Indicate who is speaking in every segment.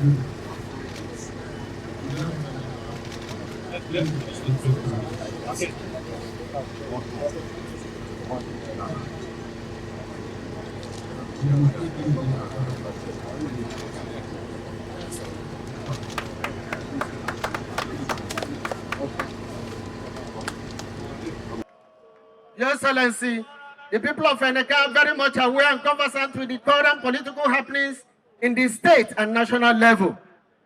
Speaker 1: Your Excellency, the people of Eneka are very much aware and conversant with the current political happenings in the state and national level.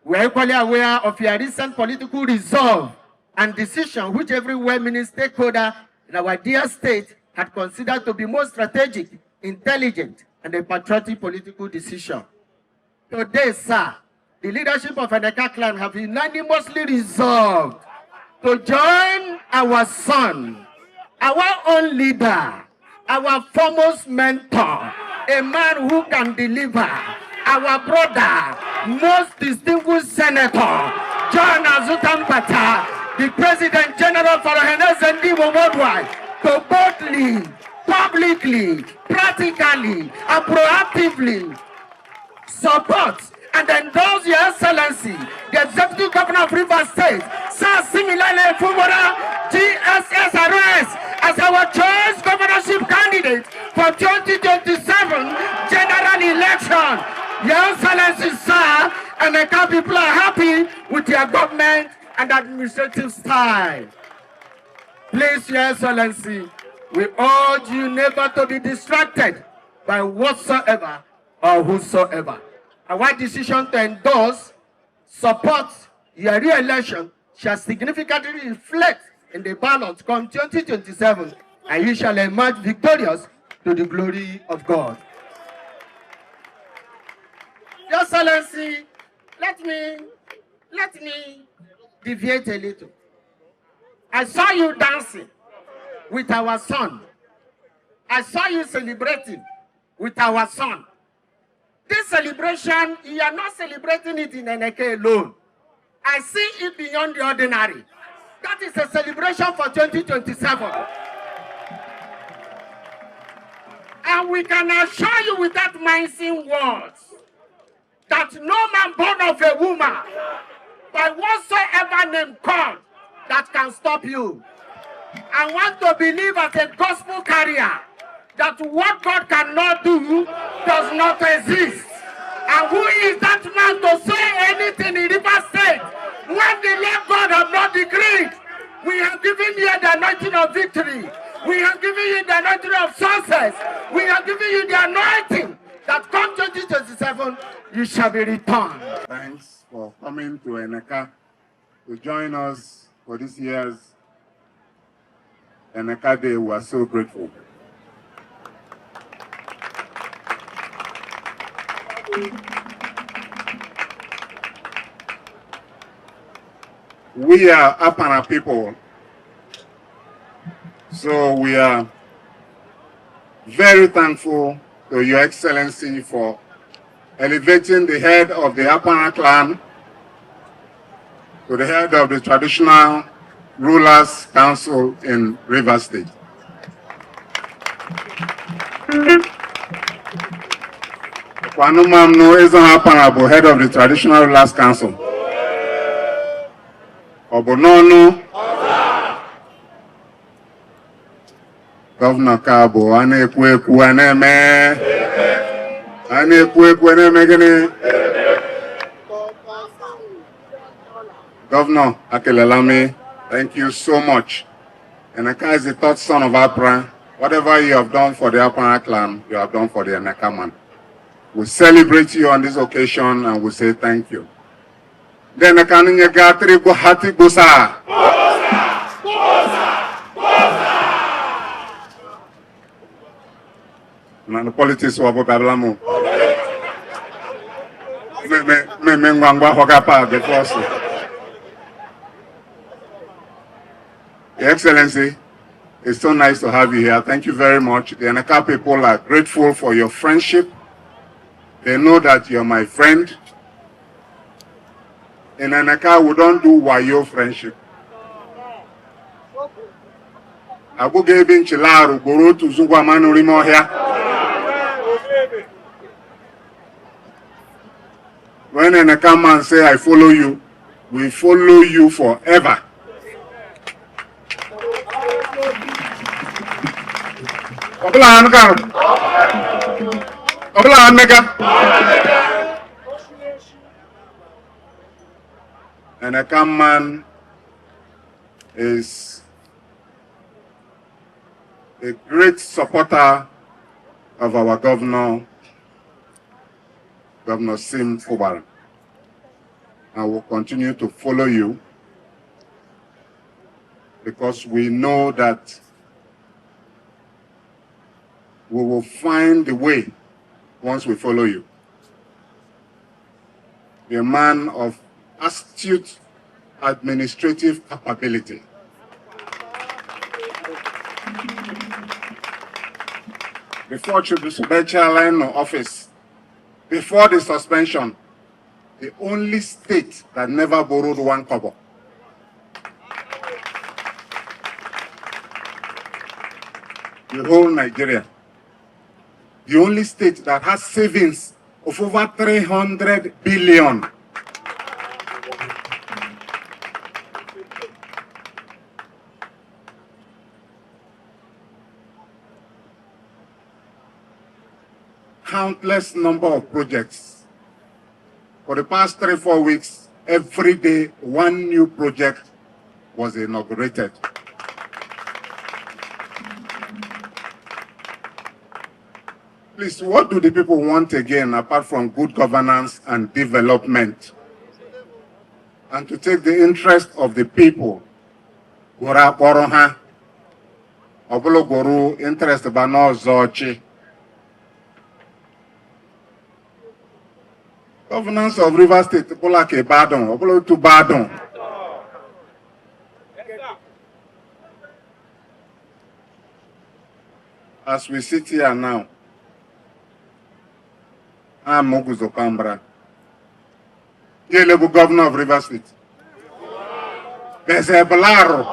Speaker 1: We are equally aware of your recent political resolve and decision which every well-meaning stakeholder in our dear state had considered to be most strategic, intelligent, and a patriotic political decision. Today, sir, the leadership of Eneka clan have unanimously resolved to join our son, our own leader, our foremost mentor, a man who can deliver, our brother, most distinguished senator, John Azuta Mbata, the President General for Ohanaeze and Ndigbo worldwide, to boldly, publicly, practically, and proactively support and endorse Your Excellency, the Executive Governor of Rivers State, Sir similarly Fubara, GSS arrest as our choice governorship candidate for 2027 general election. Your Excellency, sir, and the people are happy with your government and administrative style. Please, Your Excellency, we urge you never to be distracted by whatsoever or whosoever. Our decision to endorse, support your re-election shall significantly reflect in the ballot come 2027, and you shall emerge victorious to the glory of God. Your Excellency, let me deviate a little. I saw you dancing with our son. I saw you celebrating with our son. This celebration, you are not celebrating it in Eneka alone. I see it beyond the ordinary. That is a celebration for 2027. And we can assure you with that mincing words that no man born of a woman, by whatsoever name called, that can stop you. I want to believe as a gospel carrier that what God cannot do does not exist. And who is that man to say anything in River State when the Lord God have not decreed? We have given you the anointing of victory. We have given you the anointing of success. We have given you the anointing that come 2027, you shall be returned.
Speaker 2: Thanks for coming to Eneka to join us for this year's Eneka Day. We are so grateful. We are Apana people, so we are very thankful to Your Excellency for elevating the head of the Apana clan to the head of the Traditional Rulers Council in Rivers State. Kwanumamno isn't Apana, head of the Traditional Rulers Council. Obonono, Governor Kabo, Anekweku Aneme, Anekweku Aneme Gene, Governor Akelelame, thank you so much. Eneka is the third son of Apra. Whatever you have done for the Apra clan, you have done for the Eneka man. We celebrate you on this occasion and we say thank you. Then I can get three go hati bosa. The politics of Babalamu. Your Excellency, it's so nice to have you here. Thank you very much. The Eneka people are grateful for your friendship. They know that you're my friend. In Eneka, we don't do wayo friendship. Abu Gebin Chilaru, Guru to Zugwamanu Rimo here. When When a come and say, I follow you, we follow you forever. And a come man is a great supporter of our governor, Governor Fubara. And will continue to follow you because we know that we will find the way once we follow you. You're a man of astute administrative capability. Before Chibusubecha line of office, before the suspension, the only state that never borrowed one kobo. The whole Nigeria. The only state that has savings of over 300 billion. Countless number of projects. For the past 3-4 weeks, every day, one new project was inaugurated. Please, what do the people want again apart from good governance and development? And to take the interest of the people. Gora Boroha, Obolo Guru, interest Bano Zochi. Governance of River State, Polake Badon, Obolo to Badon. As we sit here now, I'm Moguzo Kambra. You're the governor of River State. There's a Balaro.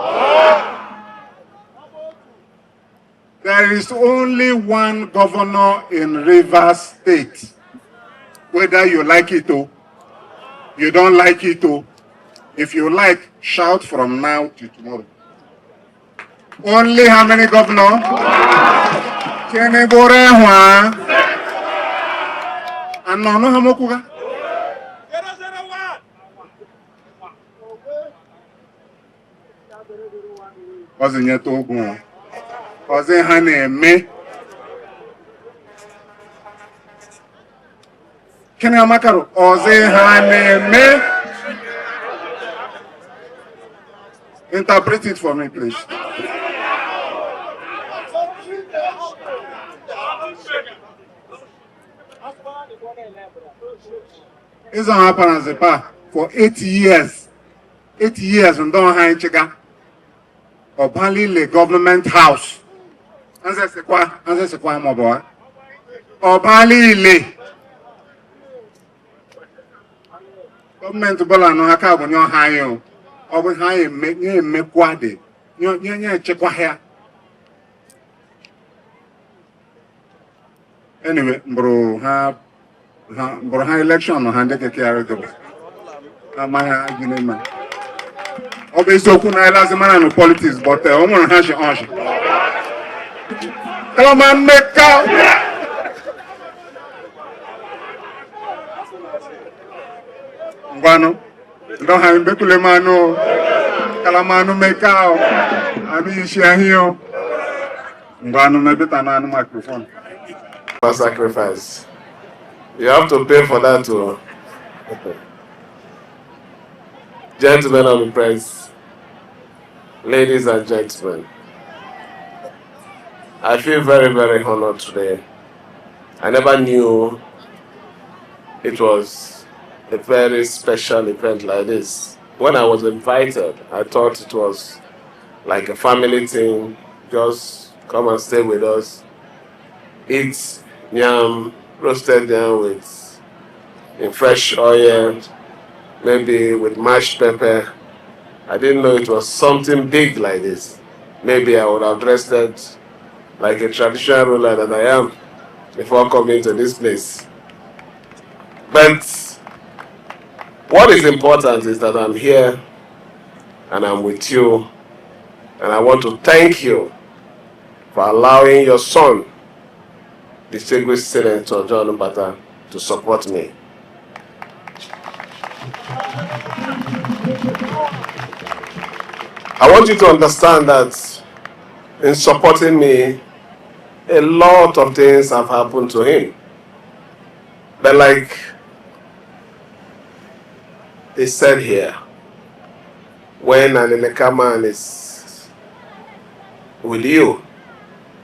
Speaker 2: There is only one governor in River State. Whether you like it or you don't like it or if you like, shout from now to tomorrow. Only how many governors? And no hamokuga. Wasn't yet ogun. Wasn't honey me. Can you makaro? Oze honey me. Interpret it for me, please. It's not happened as a pa for 8 years. 8 years and don't hang chega. Obali le government house. Anze se kwa mo boy. Obali le. Government bola no haka bo nyo han yo. Obo han e me kwade. Nyo chekwa here. Anyway, bro, election no hande ke carry go. Amaya aginema. Obviously, kuna lazima no politics, but omo na hashi onshi. Come on, make out. Ngwano, ndo ha mbekule mano. Kalamano make out. Abi share here. Ngwano na beta na microphone.
Speaker 3: Sacrifice. You have to pay for that too. Gentlemen of the press, ladies and gentlemen, I feel very, very honored today. I never knew it was a very special event like this. When I was invited, I thought it was like a family thing, just come and stay with us, eat yam, roasted yam with fresh oil, maybe with mashed pepper. I didn't know it was something big like this. Maybe I would have dressed it like a traditional ruler that I am before coming to this place. But What is important is that I'm here and I'm with you, and I want to thank you for allowing your son, distinguished Senator John Mbata, to support me. I want you to understand that in supporting me, a lot of things have happened to him. But like they said here, when an Eneka man is with you,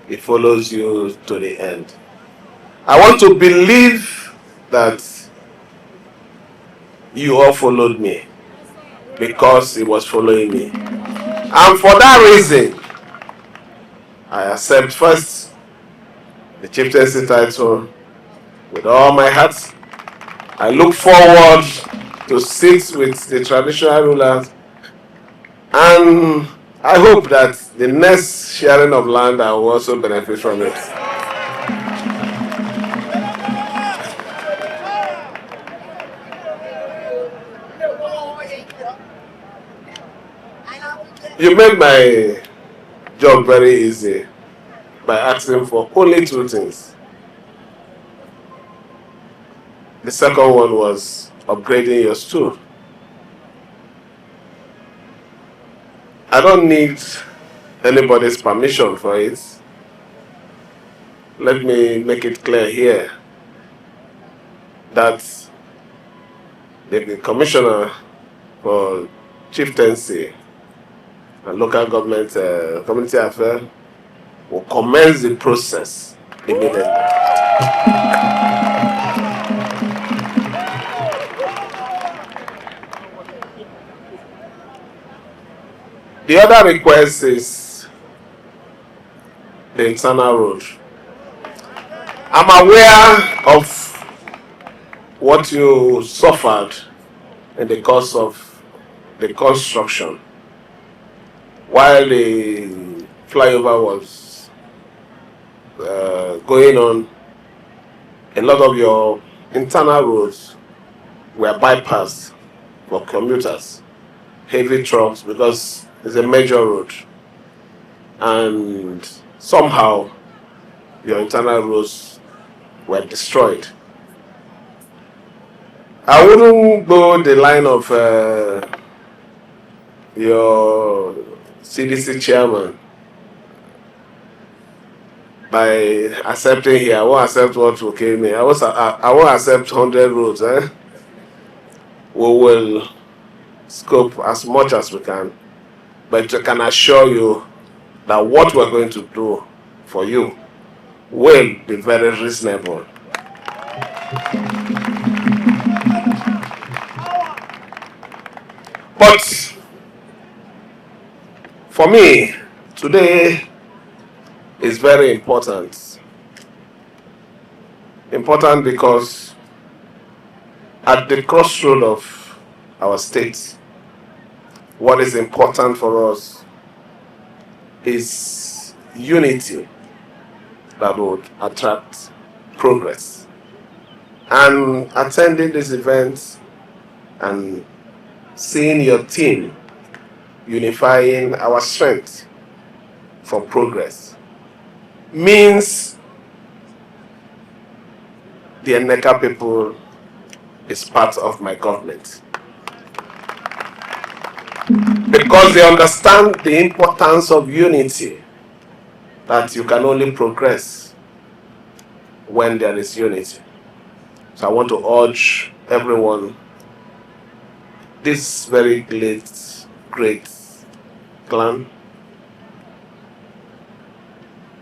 Speaker 3: he follows you to the end. I want to believe that you all followed me because he was following me. And for that reason, I accept first the chieftaincy title with all my heart. I look forward to sit with the traditional rulers, and I hope that the next sharing of land I will also benefit from it. You made my job very easy by asking for only two things. The second one was upgrading your stool. I don't need anybody's permission for it. Let me make it clear here that the commissioner for chieftaincy and local government community affairs will commence the process immediately. The other request is the internal road. I'm aware of what you suffered in the course of the construction. While the flyover was going on, a lot of your internal roads were bypassed for commuters, heavy trucks, because it's a major road. And somehow your internal roads were destroyed. I wouldn't go the line of your CDC chairman by accepting here. I won't accept what will kill me. I won't accept 100 roads. We will scope as much as we can, but I can assure you that what we're going to do for you will be very reasonable. But for me, today is very important. Important because at the crossroad of our state, what is important for us is unity that would attract progress. And attending this event and seeing your team unifying our strength for progress means the Eneka people is part of my government. Because they understand the importance of unity, that you can only progress when there is unity. So I want to urge everyone, this very great clan,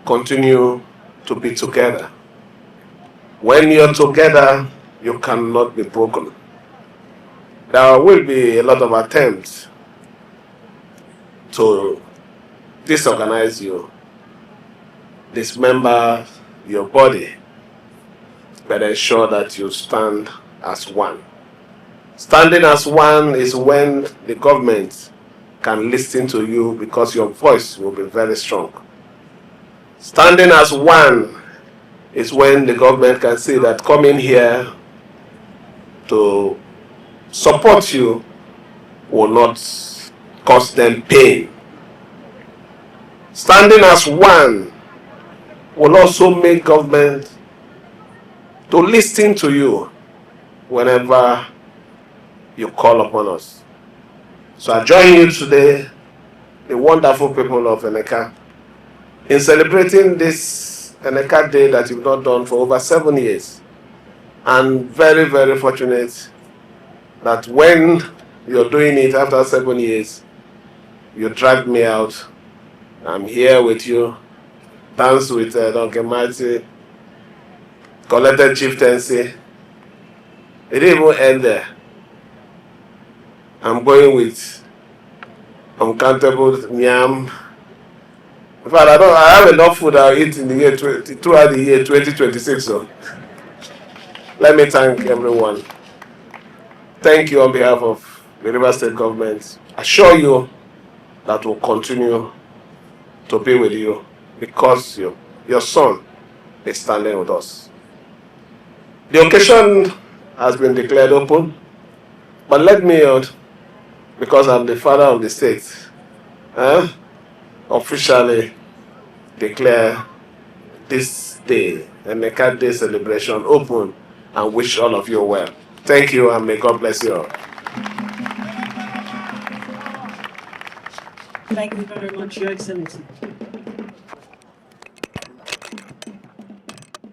Speaker 3: continue to be together. When you're together, you cannot be broken. There will be a lot of attempts to disorganize you, dismember your body, but ensure that you stand as one. Standing as one is when the government can listen to you because your voice will be very strong. Standing as one is when the government can say that coming here to support you will not cause them pain. Standing as one will also make government to listen to you whenever you call upon us. So I join you today, the wonderful people of Eneka, in celebrating this Eneka Day that you've not done for over 7 years. And very, very fortunate that when you're doing it after 7 years, you dragged me out. I'm here with you, dance with Donkey Mighty, collected chieftaincy. It didn't even end there. I'm going with uncountable yam. In fact, I have enough food I'll eat in the year throughout the year 2026. So let me thank everyone. Thank you on behalf of the River State government. I assure you that we'll continue to be with you because your son is standing with us. The occasion has been declared open, but let me, because I'm the father of the state, officially declare this day, Emeka Day celebration, open and wish all of you well. Thank you and may God bless you all.
Speaker 4: Thank you very much, Your Excellency.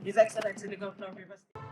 Speaker 4: His Excellency, the Governor of Rivers State.